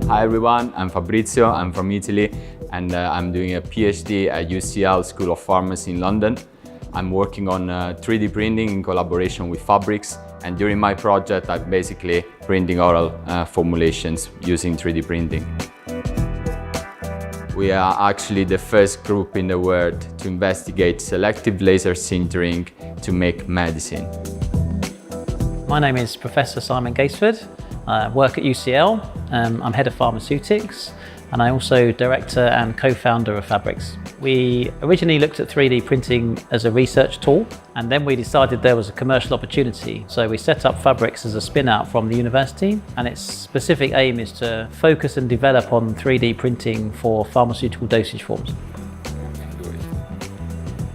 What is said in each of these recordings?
Hi everyone, I'm Fabrizio, I'm from Italy, and I'm doing a PhD at UCL School of Pharmacy in London. I'm working on 3D printing in collaboration with FabRx, and during my project I'm basically printing oral formulations using 3D printing. We are actually the first group in the world to investigate selective laser sintering to make medicine. My name is Professor Simon Gaisford. I work at UCL. I'm head of pharmaceutics, and I'm also director and co-founder of FabRx. We originally looked at 3D printing as a research tool, and then we decided there was a commercial opportunity. So we set up FabRx as a spin-out from the university, and its specific aim is to focus and develop on 3D printing for pharmaceutical dosage forms.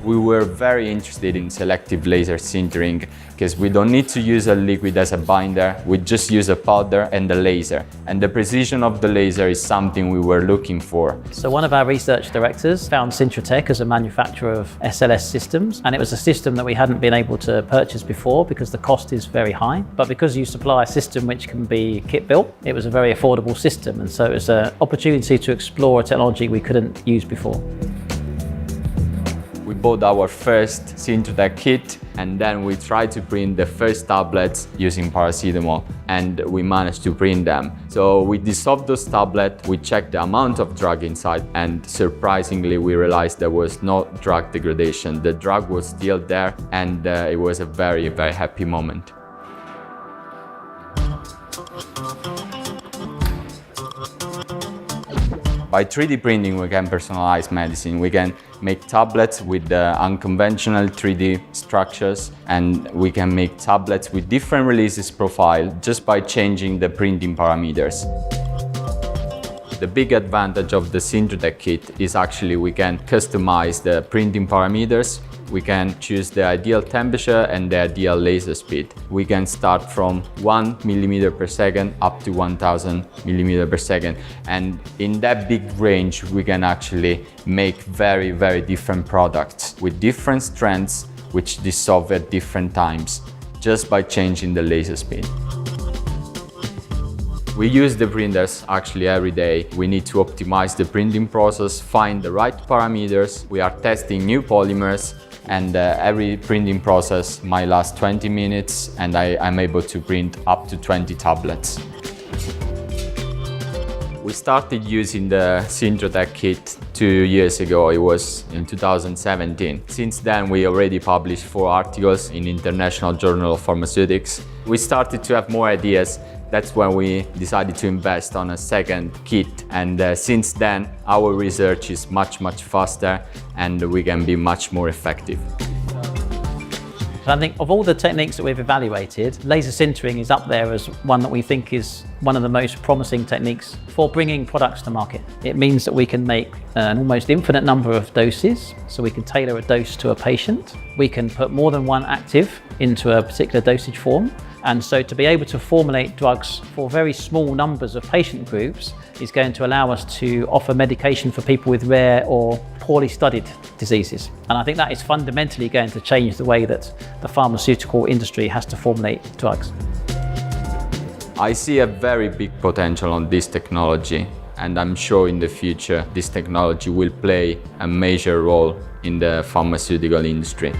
We were very interested in selective laser sintering because we don't need to use a liquid as a binder, we just use a powder and a laser. And the precision of the laser is something we were looking for. So one of our research directors found Sintratec as a manufacturer of SLS systems, and it was a system that we hadn't been able to purchase before because the cost is very high. But because you supply a system which can be kit built, it was a very affordable system, and so it was an opportunity to explore a technology we couldn't use before. We bought our first Sintratec kit, and then we tried to print the first tablets using paracetamol, and we managed to print them. So we dissolved those tablets, we checked the amount of drug inside, and surprisingly we realized there was no drug degradation. The drug was still there, and it was a very, very happy moment. By 3D printing, we can personalize medicine. We can make tablets with unconventional 3D structures, and we can make tablets with different releases profile just by changing the printing parameters. The big advantage of the Sintratec kit is actually we can customize the printing parameters. We can choose the ideal temperature and the ideal laser speed. We can start from 1 millimeter per second up to 1000 millimeter per second. And in that big range, we can actually make very, very different products with different strengths, which dissolve at different times, just by changing the laser speed. We use the printers actually every day. We need to optimize the printing process, find the right parameters. We are testing new polymers, and every printing process might last 20 minutes, and I'm able to print up to 20 tablets. We started using the Sintratec kit 2 years ago. It was in 2017. Since then, we already published 4 articles in International Journal of Pharmaceutics. We started to have more ideas. That's when we decided to invest on a second kit, and since then our research is much faster and we can be much more effective. I think of all the techniques that we've evaluated, laser sintering is up there as one that we think is one of the most promising techniques for bringing products to market. It means that we can make an almost infinite number of doses, so we can tailor a dose to a patient. We can put more than one active into a particular dosage form. And so to be able to formulate drugs for very small numbers of patient groups is going to allow us to offer medication for people with rare or poorly studied diseases. And I think that is fundamentally going to change the way that the pharmaceutical industry has to formulate drugs. I see a very big potential on this technology, and I'm sure in the future this technology will play a major role in the pharmaceutical industry.